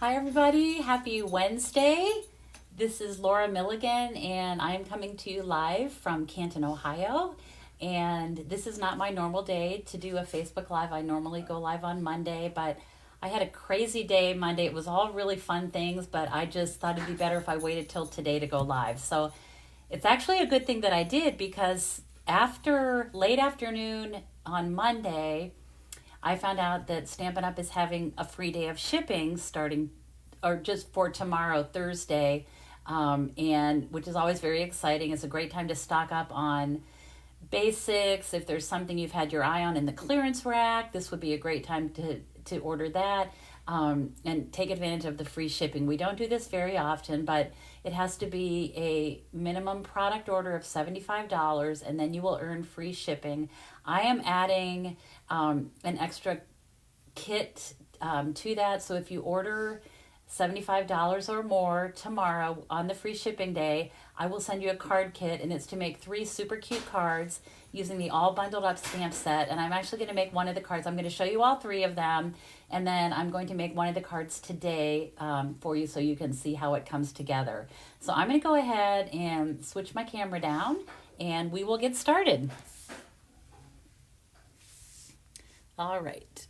Hi, everybody. Happy Wednesday. This is Laura Milligan, and I'm coming to you live from Canton, Ohio. And this is not my normal day to do a Facebook Live. I normally go live on Monday, but I had a crazy day Monday. It was all really fun things, but I just thought it'd be better if I waited till today to go live. So it's actually a good thing that I did because after late afternoon on Monday, I found out that Stampin' Up! Is having a free day of shipping starting, or just for tomorrow, Thursday, and which is always very exciting. It's a great time to stock up on basics. If there's something you've had your eye on in the clearance rack, this would be a great time to order that, and take advantage of the free shipping. We don't do this very often, but it has to be a minimum product order of $75, and then you will earn free shipping. I am adding an extra kit to that. So if you order $75 or more tomorrow on the free shipping day, I will send you a card kit, and it's to make 3 super cute cards using the all bundled up stamp set. And I'm actually going to make one of the cards. I'm going to show you all 3 of them, and then I'm going to make one of the cards today for you so you can see how it comes together. So I'm going to go ahead and switch my camera down, and we will get started. All right.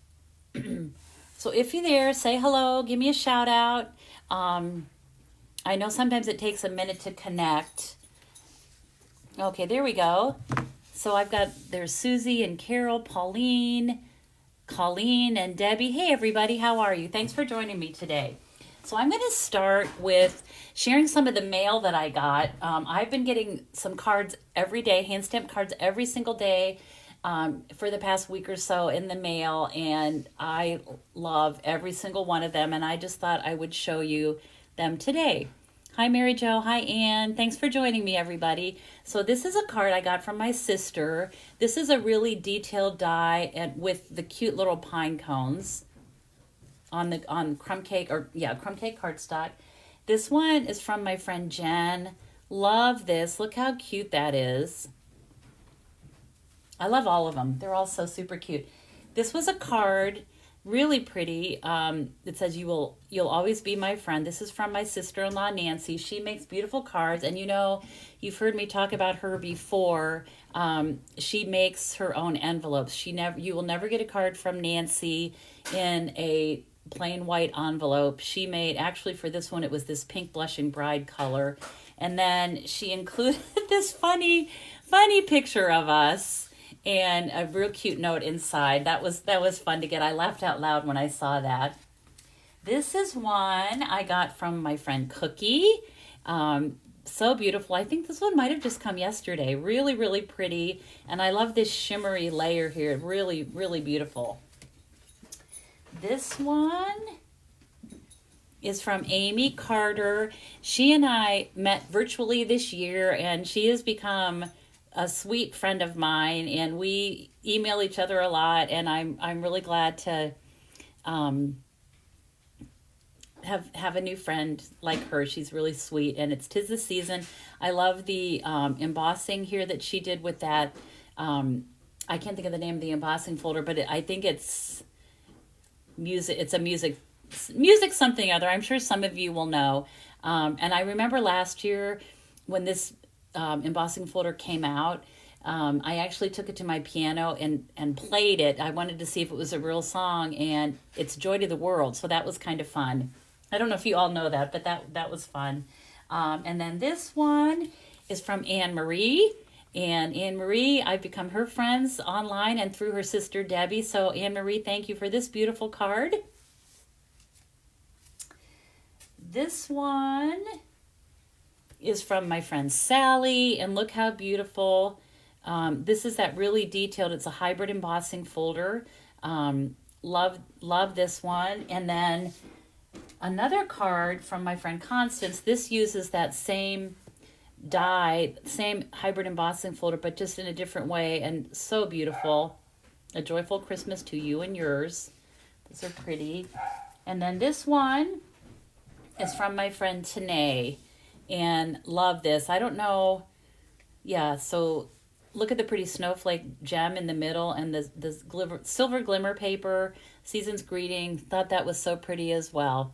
So if you're there, say hello, give me a shout out. I know sometimes it takes a minute to connect. Okay, there we go. So there's Susie and Carol, Pauline, Colleen, and Debbie. Hey, everybody, how are you? Thanks for joining me today. So I'm going to start with sharing some of the mail that I got. I've been getting some cards every day, hand stamped cards every single day, for the past week or so in the mail, and I love every single one of them, and I just thought I would show you them today. Hi, Mary Jo. Hi, Ann. Thanks for joining me, everybody. So this is a card I got from my sister. This is a really detailed die and with the cute little pine cones on crumb cake cardstock. This one is from my friend Jen. Love this. Look how cute that is. I love all of them. They're all so super cute. This was a card, really pretty. It says you'll always be my friend. This is from my sister-in-law Nancy. She makes beautiful cards, and you've heard me talk about her before. She makes her own envelopes. You will never get a card from Nancy in a plain white envelope. She made, actually for this one, it was this pink blushing bride color, and then she included this funny picture of us and a real cute note inside. That was fun to get. I laughed out loud when I saw that. This is one I got from my friend Cookie. So beautiful. I think this one might have just come yesterday. Really, really pretty. And I love this shimmery layer here. Really, really beautiful. This one is from Amy Carter. She and I met virtually this year, and she has become a sweet friend of mine, and we email each other a lot, and I'm really glad to have a new friend like her. She's really sweet, and it's 'tis the season. I love the embossing here that she did with that. I can't think of the name of the embossing folder, but I think it's music. It's a music something other. I'm sure some of you will know. And I remember last year when this embossing folder came out, I actually took it to my piano and played it. I wanted to see if it was a real song, and it's Joy to the World, so that was kind of fun. I don't know if you all know that, but that was fun. And then this one is from Anne Marie, and Anne Marie, I've become her friends online and through her sister Debbie. So Anne Marie, thank you for this beautiful card. This one is from my friend Sally, and look how beautiful. This is that really detailed, it's a hybrid embossing folder. Love this one. And then another card from my friend Constance. This uses that same die, same hybrid embossing folder, but just in a different way, and so beautiful. A joyful Christmas to you and yours. These are pretty. And then this one is from my friend Tanae. And love this. I don't know. Yeah, so look at the pretty snowflake gem in the middle, and the silver glimmer paper, Season's Greeting. Thought that was so pretty as well.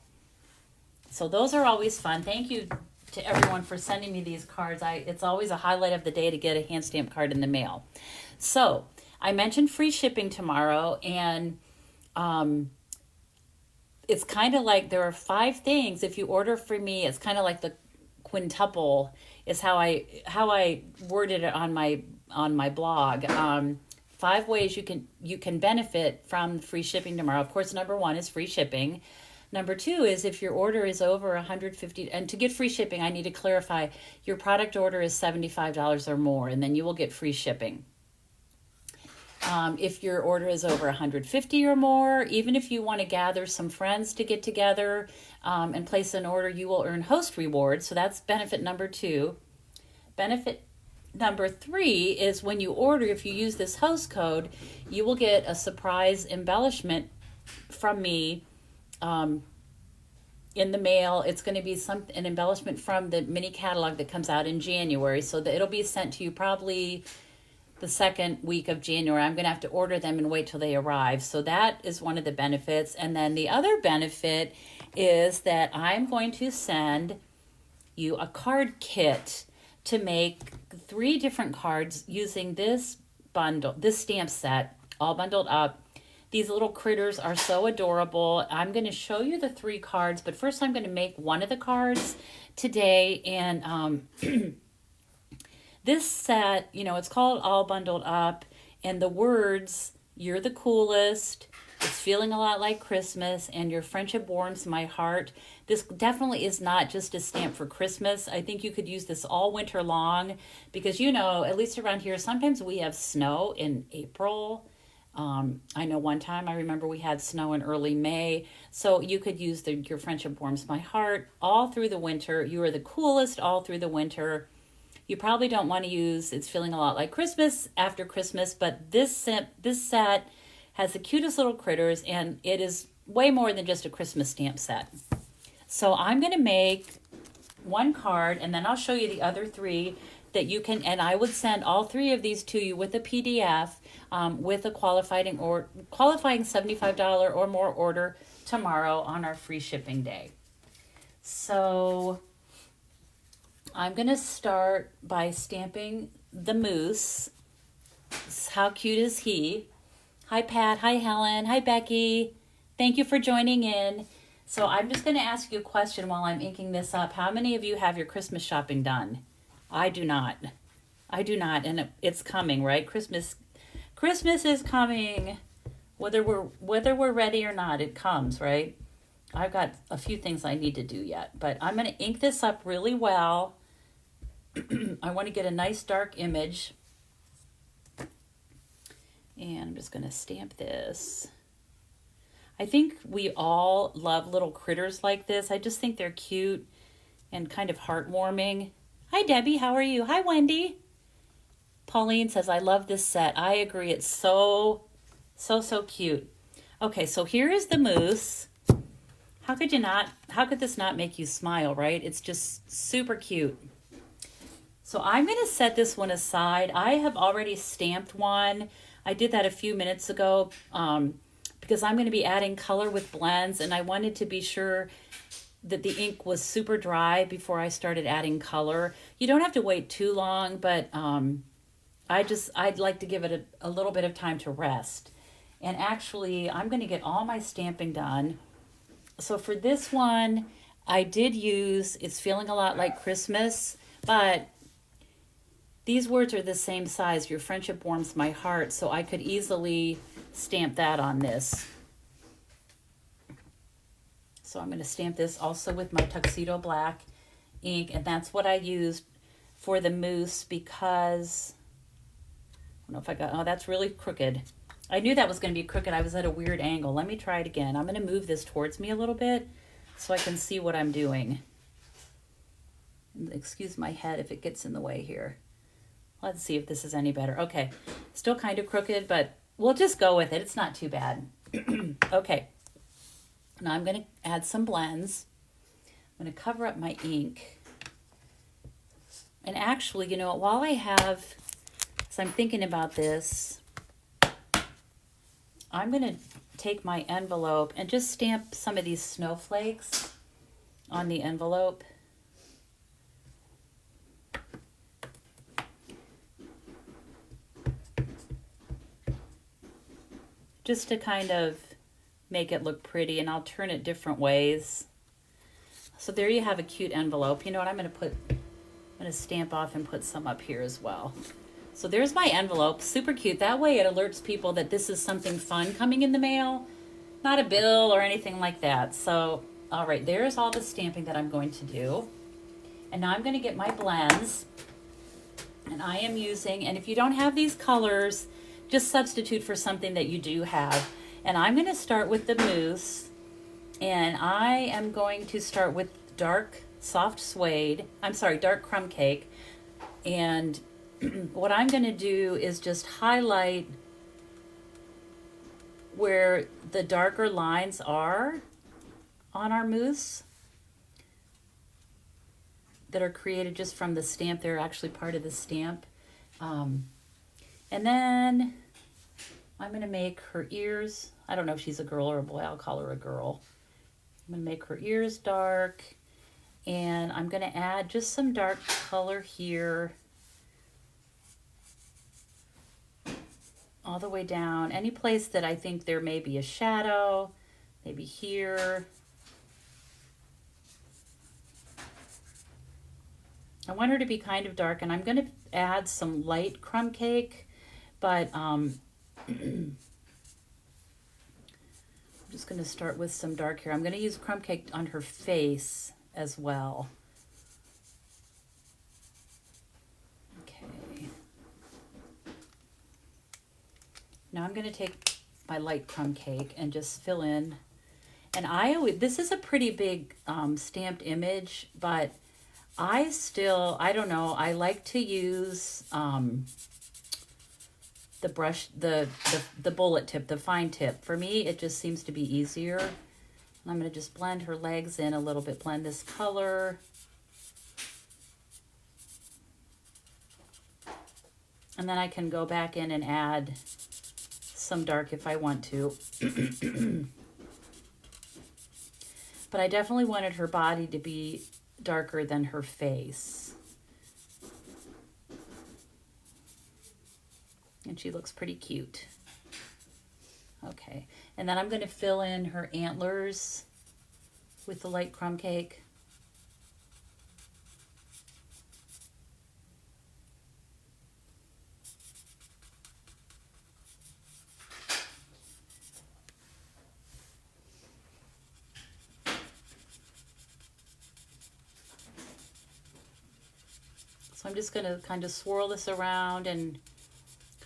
So those are always fun. Thank you to everyone for sending me these cards. It's always a highlight of the day to get a hand stamp card in the mail. So I mentioned free shipping tomorrow, and it's kind of like there are 5 things. If you order from me, it's kind of like the quintuple is how I worded it on my blog. 5 ways you can benefit from free shipping tomorrow. Of course, number 1 is free shipping. Number 2 is if your order is over $150, and to get free shipping, I need to clarify your product order is $75 or more, and then you will get free shipping. If your order is over $150 or more, even if you want to gather some friends to get together and place an order, you will earn host rewards. So that's benefit number 2. Benefit number 3 is when you order, if you use this host code, you will get a surprise embellishment from me in the mail. It's going to be an embellishment from the mini catalog that comes out in January. So that it'll be sent to you probably the 2nd week of January. I'm going to have to order them and wait till they arrive. So that is one of the benefits. And then the other benefit is that I'm going to send you a card kit to make 3 different cards using this stamp set, all bundled up. These little critters are so adorable. I'm going to show you the 3 cards, but first I'm going to make one of the cards today. And this set, it's called All Bundled Up, and the words, "You're the coolest," "It's feeling a lot like Christmas," and "Your friendship warms my heart." This definitely is not just a stamp for Christmas. I think you could use this all winter long because, at least around here, sometimes we have snow in April. I know one time I remember we had snow in early May. So you could use "Your friendship warms my heart" all through the winter. You are the coolest all through the winter. You probably don't want to use "It's feeling a lot like Christmas" after Christmas, but this set has the cutest little critters, and it is way more than just a Christmas stamp set. So I'm going to make one card, and then I'll show you the other 3 that you can, and I would send all 3 of these to you with a PDF with a qualifying $75 or more order tomorrow on our free shipping day. So I'm going to start by stamping the moose. How cute is he? Hi, Pat. Hi, Helen. Hi, Becky. Thank you for joining in. So I'm just going to ask you a question while I'm inking this up. How many of you have your Christmas shopping done? I do not. And it's coming, right? Christmas is coming. Whether we're ready or not, it comes, right? I've got a few things I need to do yet, but I'm going to ink this up really well. I want to get a nice dark image. And I'm just going to stamp this. I think we all love little critters like this. I just think they're cute and kind of heartwarming. Hi, Debbie. How are you? Hi, Wendy. Pauline says, "I love this set." I agree. It's so cute. Okay, so here is the moose. How could this not make you smile, right? It's just super cute. So I'm going to set this one aside. I have already stamped one. I did that a few minutes ago because I'm going to be adding color with blends, and I wanted to be sure that the ink was super dry before I started adding color. You don't have to wait too long, but I'd like to give it a little bit of time to rest. And actually, I'm going to get all my stamping done. So for this one, I did use "It's feeling a lot like Christmas," but these words are the same size. "Your friendship warms my heart," so I could easily stamp that on this. So I'm going to stamp this also with my Tuxedo Black ink, and that's what I used for the moose because, I don't know if I got, oh, that's really crooked. I knew that was going to be crooked. I was at a weird angle. Let me try it again. I'm going to move this towards me a little bit so I can see what I'm doing. Excuse my head if it gets in the way here. Let's see if this is any better. Okay, still kind of crooked, but we'll just go with it. It's not too bad. Okay, now I'm going to add some blends. I'm going to cover up my ink. And actually, while I have, as I'm thinking about this, I'm going to take my envelope and just stamp some of these snowflakes on the envelope. Just to kind of make it look pretty, and I'll turn it different ways. So there you have a cute envelope. You know what, I'm going to stamp off and put some up here as well. So there's my envelope, super cute. That way it alerts people that this is something fun coming in the mail, not a bill or anything like that. So, all right, there's all the stamping that I'm going to do. And now I'm going to get my blends. And I am using, and if you don't have these colors, just substitute for something that you do have. And I'm going to start with the mousse. And I am going to start with dark crumb cake. And what I'm going to do is just highlight where the darker lines are on our mousse that are created just from the stamp. They're actually part of the stamp. And then I'm going to make her ears. I don't know if she's a girl or a boy. I'll call her a girl. I'm going to make her ears dark. And I'm going to add just some dark color here. All the way down. Any place that I think there may be a shadow. Maybe here. I want her to be kind of dark, and I'm going to add some light crumb cake, but I'm just going to start with some dark here. I'm going to use crumb cake on her face as well. Okay. Now I'm going to take my light crumb cake and just fill in. And this is a pretty big stamped image, but I don't know, I like to use the brush, the bullet tip, the fine tip. For me, it just seems to be easier. And I'm going to just blend her legs in a little bit, blend this color. And then I can go back in and add some dark if I want to. But I definitely wanted her body to be darker than her face. And she looks pretty cute. Okay, and then I'm going to fill in her antlers with the light crumb cake. So I'm just going to kind of swirl this around and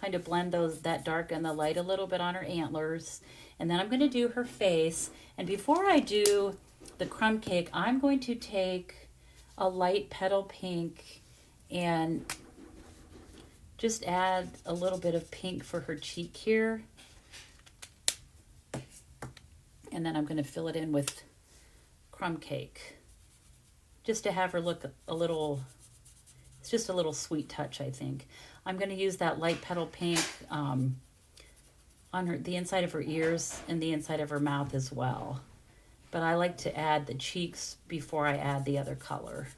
kind of blend that dark and the light a little bit on her antlers. And then I'm going to do her face. And before I do the crumb cake, I'm going to take a light petal pink and just add a little bit of pink for her cheek here. And then I'm going to fill it in with crumb cake just to have her look a little, it's just a little sweet touch, I think. I'm going to use that light petal pink on the inside of her ears and the inside of her mouth as well. But I like to add the cheeks before I add the other color,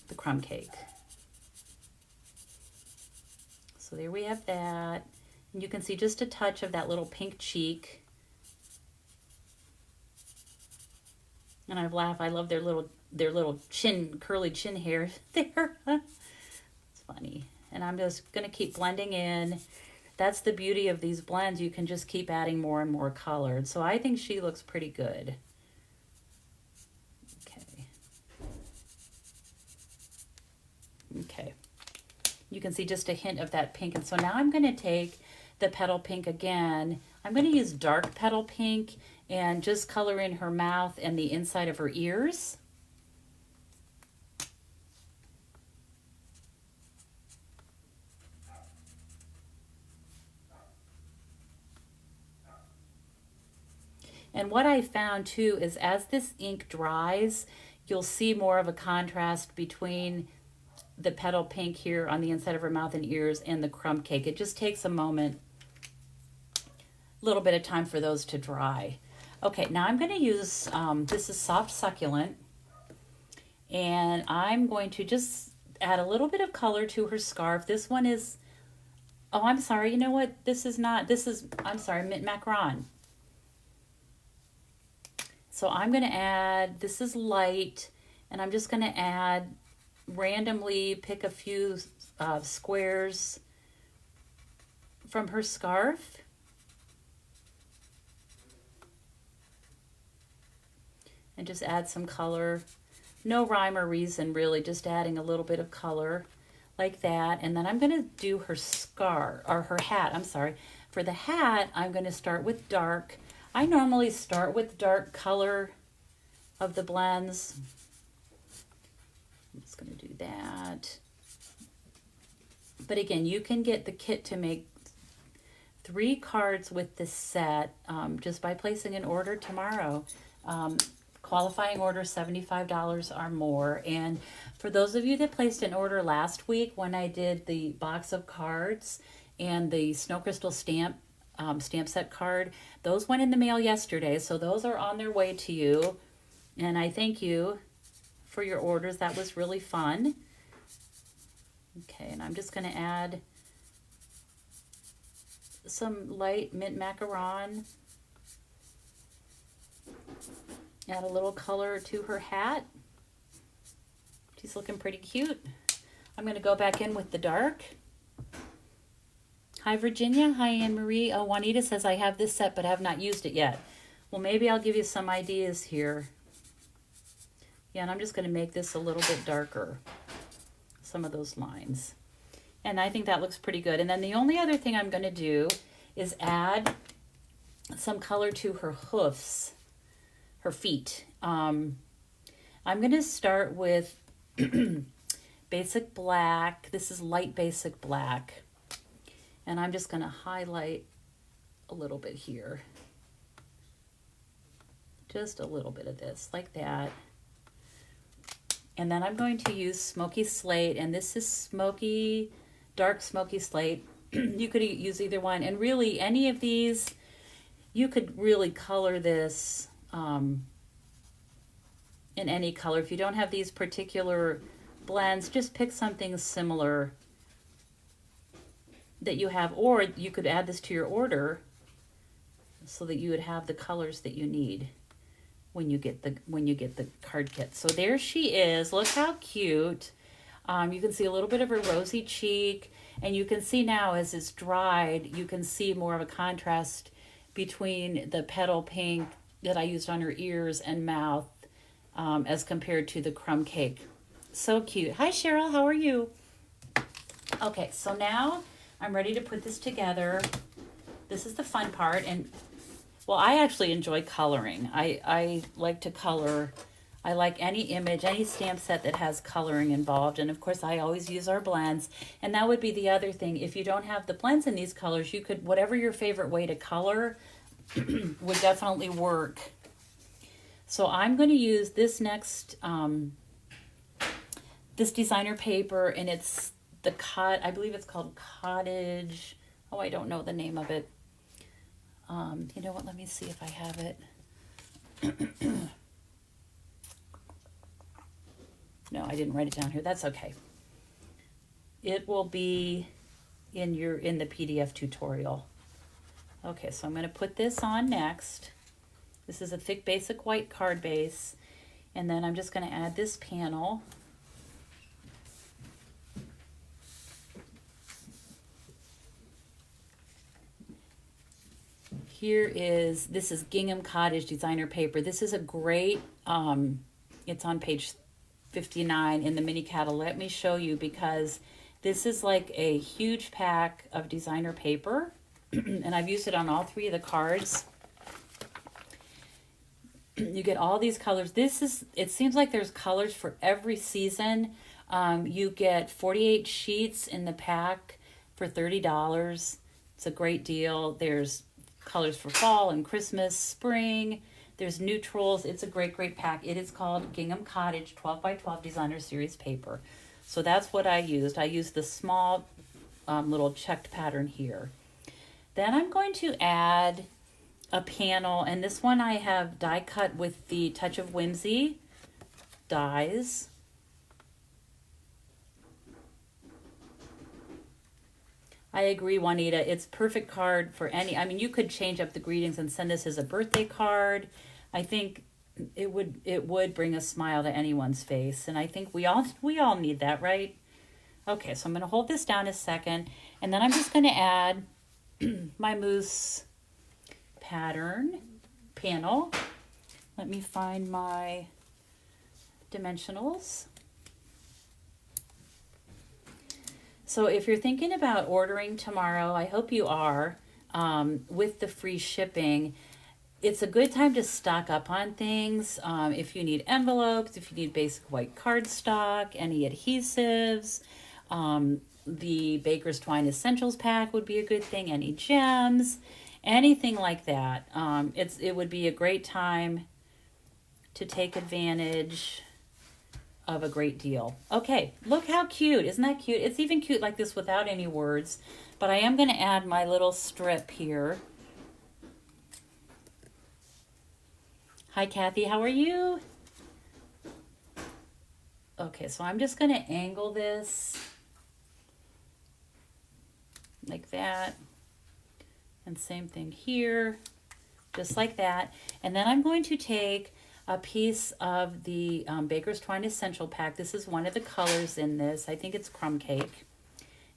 the crumb cake. So there we have that. And you can see just a touch of that little pink cheek. And I love their little curly chin hair there. It's funny. And I'm just going to keep blending in. That's the beauty of these blends. You can just keep adding more and more color. So I think she looks pretty good. Okay. You can see just a hint of that pink. And so now I'm going to take the petal pink again. I'm going to use dark petal pink and just color in her mouth and the inside of her ears. And what I found too is as this ink dries, you'll see more of a contrast between the petal pink here on the inside of her mouth and ears and the crumb cake. It just takes a moment, a little bit of time for those to dry. Okay, now I'm going to use, this is Soft Succulent, and I'm going to just add a little bit of color to her scarf. This one is, oh, I'm sorry, you know what? This is not, this is, I'm sorry, Mint Macaron. So I'm going to add, this is light, and I'm just going to add, randomly pick a few squares from her scarf. And just add some color. No rhyme or reason, really, just adding a little bit of color like that. And then I'm going to do her scarf, or her hat, I'm sorry. For the hat, I'm going to start with dark. I normally start with dark color of the blends. I'm just going to do that. But again, you can get the kit to make 3 cards with this set just by placing an order tomorrow. Qualifying order $75 or more. And for those of you that placed an order last week when I did the box of cards and the Snow Crystal stamp set card, those went in the mail yesterday, so those are on their way to you. And I thank you for your orders. That was really fun. Okay, and I'm just going to add some light mint macaron. Add a little color to her hat. She's looking pretty cute. I'm going to go back in with the dark. Hi, Virginia. Hi, Anne-Marie. Oh, Juanita says, I have this set but have not used it yet. Well, maybe I'll give you some ideas here. Yeah, and I'm just going to make this a little bit darker. Some of those lines. And I think that looks pretty good. And then the only other thing I'm going to do is add some color to her hoofs. Her feet. I'm going to start with basic black. This is light basic black. And I'm just going to highlight a little bit here. Just a little bit of this, like that. And then I'm going to use Smoky Slate, and this is smoky, dark smoky slate. You could use either one. And really, any of these, you could really color this in any color. If you don't have these particular blends, just pick something similar that you have, or you could add this to your order so that you would have the colors that you need when you get the card kit. So there she is. Look how cute. You can see a little bit of her rosy cheek, and you can see now as it's dried, you can see more of a contrast between the petal pink that I used on her ears and mouth as compared to the crumb cake. So cute. Hi, Cheryl. How are you? Okay, so now I'm ready to put this together. This is the fun part. And, well, I actually enjoy coloring. I like to color. I like any image, any stamp set that has coloring involved. And, of course, I always use our blends. And that would be the other thing. If you don't have the blends in these colors, you could, whatever your favorite way to color would definitely work. So I'm going to use this next, this designer paper, and it's the I believe it's called Cottage. Oh, I don't know the name of it. You know what? Let me see if I have it. No, I didn't write it down here. That's okay. It will be in the PDF tutorial. Okay, so I'm going to put this on next. This is a thick basic white card base. And then I'm just going to add this panel. This is Gingham Cottage designer paper. This is a great, it's on page 59 in the mini catalog. Let me show you, because this is like a huge pack of designer paper. And I've used it on all 3 of the cards. You get all these colors. It seems like there's colors for every season. You get 48 sheets in the pack for $30. It's a great deal. There's colors for fall and Christmas, spring. There's neutrals. It's a great, great pack. It is called Gingham Cottage 12 by 12 Designer Series paper. So that's what I used. I used the small little checked pattern here. Then I'm going to add a panel, and this one I have die cut with the Touch of Whimsy dies. I agree, Juanita. It's perfect card for any. I mean, you could change up the greetings and send this as a birthday card. I think it would bring a smile to anyone's face, and I think we all need that, right? Okay, so I'm going to hold this down a second, and then I'm just going to add my mousse pattern panel. Let me find my dimensionals. So if you're thinking about ordering tomorrow, I hope you are, with the free shipping, it's a good time to stock up on things. If you need envelopes, if you need basic white cardstock, any adhesives, the Baker's Twine Essentials pack would be a good thing, any gems, anything like that. It would be a great time to take advantage of a great deal. Okay, look how cute. Isn't that cute? It's even cute like this without any words. But I am going to add my little strip here. Hi, Kathy. How are you? Okay, so I'm just going to angle this like that. And same thing here, just like that. And then I'm going to take a piece of the Baker's Twine Essential Pack. This is one of the colors in this. I think it's Crumb Cake.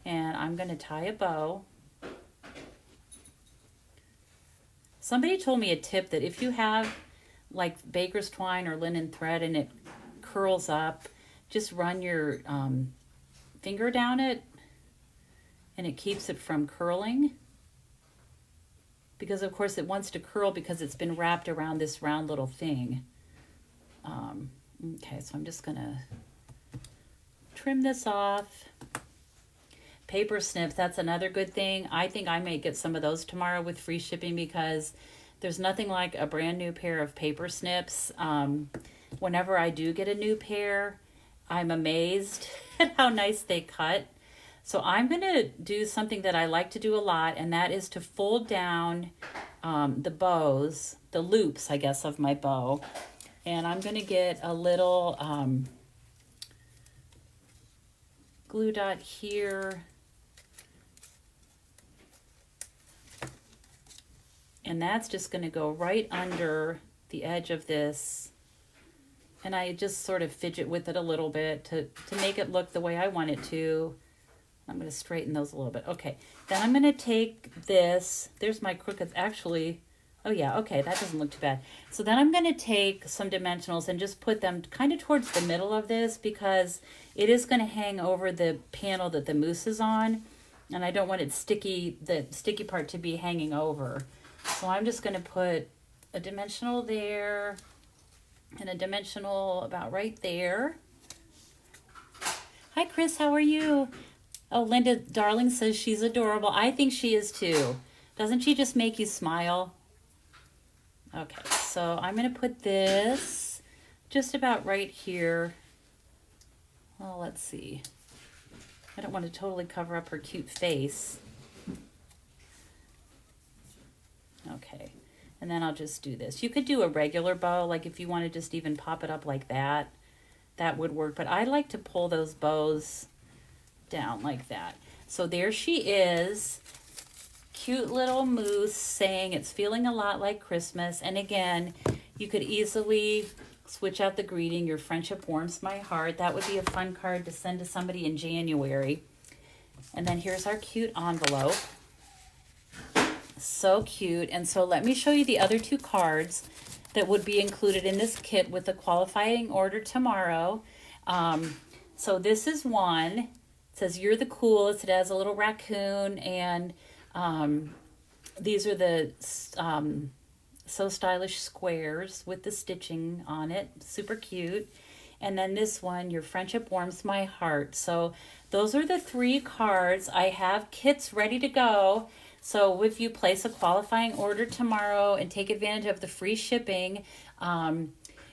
And I'm going to tie a bow. Somebody told me a tip that if you have like Baker's Twine or linen thread and it curls up, just run your finger down it and it keeps it from curling. Because of course it wants to curl because it's been wrapped around this round little thing. Okay, so I'm just gonna trim this off. Paper snips, that's another good thing. I think I may get some of those tomorrow with free shipping because there's nothing like a brand new pair of paper snips. Whenever I do get a new pair, I'm amazed at how nice they cut. So I'm gonna do something that I like to do a lot, and that is to fold down the bows, the loops, I guess, of my bow. And I'm going to get a little glue dot here. And that's just going to go right under the edge of this. And I just sort of fidget with it a little bit to make it look the way I want it to. I'm going to straighten those a little bit. Okay, then I'm going to take this. There's my crooked, actually. Oh yeah, okay, that doesn't look too bad. So then I'm going to take some dimensionals and just put them kind of towards the middle of this because it is going to hang over the panel that the mousse is on. And I don't want it sticky, the sticky part to be hanging over. So I'm just going to put a dimensional there and a dimensional about right there. Hi, Chris, how are you? Oh, Linda Darling says she's adorable. I think she is too. Doesn't she just make you smile? Okay, so I'm going to put this just about right here. Well, let's see. I don't want to totally cover up her cute face. Okay, and then I'll just do this. You could do a regular bow, like if you want to just even pop it up like that, that would work. But I like to pull those bows down like that. So there she is. Cute little mousse saying it's feeling a lot like Christmas. And again, you could easily switch out the greeting, your friendship warms my heart. That would be a fun card to send to somebody in January. And then here's our cute envelope. So cute. And so let me show you the other two cards that would be included in this kit with the qualifying order tomorrow. So this is one. It says, "You're the coolest." It has a little raccoon, and these are the So Stylish squares with the stitching on it. Super cute. And then this one, "Your friendship warms my heart." So those are the three cards. I have kits ready to go. So if you place a qualifying order tomorrow and take advantage of the free shipping, I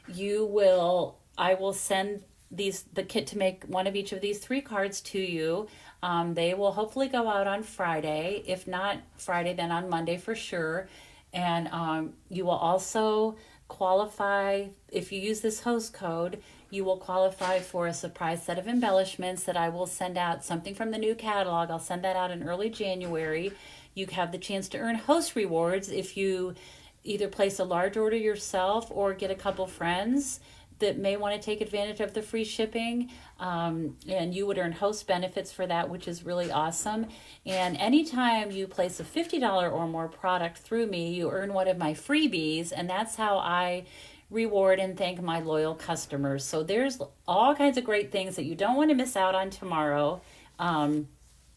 will send the kit to make one of each of these three cards to you. They will hopefully go out on Friday. If not Friday, then on Monday for sure. And you will also qualify, if you use this host code, you will qualify for a surprise set of embellishments that I will send out, something from the new catalog. I'll send that out in early January. You have the chance to earn host rewards if you either place a large order yourself or get a couple friends that may want to take advantage of the free shipping. And you would earn host benefits for that, which is really awesome. And anytime you place a $50 or more product through me, you earn one of my freebies, and that's how I reward and thank my loyal customers. So there's all kinds of great things that you don't want to miss out on tomorrow. I'm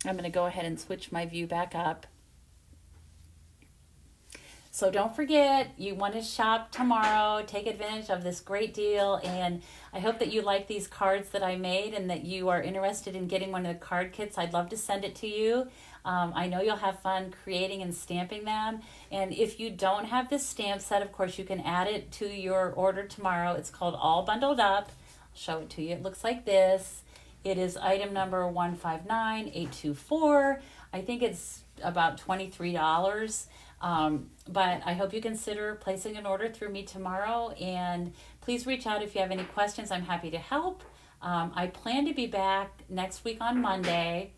going to go ahead and switch my view back up. So don't forget, you want to shop tomorrow, take advantage of this great deal, and I hope that you like these cards that I made and that you are interested in getting one of the card kits. I'd love to send it to you. I know you'll have fun creating and stamping them, and if you don't have this stamp set, of course, you can add it to your order tomorrow. It's called All Bundled Up. I'll show it to you. It looks like this. It is item number 159824. I think it's about $23. But I hope you consider placing an order through me tomorrow, and please reach out if you have any questions. I'm happy to help. I plan to be back next week on Monday.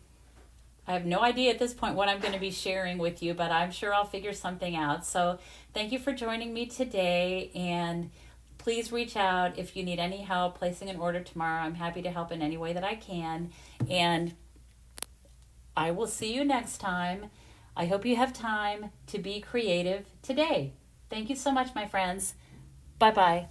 I have no idea at this point what I'm going to be sharing with you, but I'm sure I'll figure something out. So thank you for joining me today, and please reach out if you need any help placing an order tomorrow. I'm happy to help in any way that I can, and I will see you next time. I hope you have time to be creative today. Thank you so much, my friends. Bye-bye.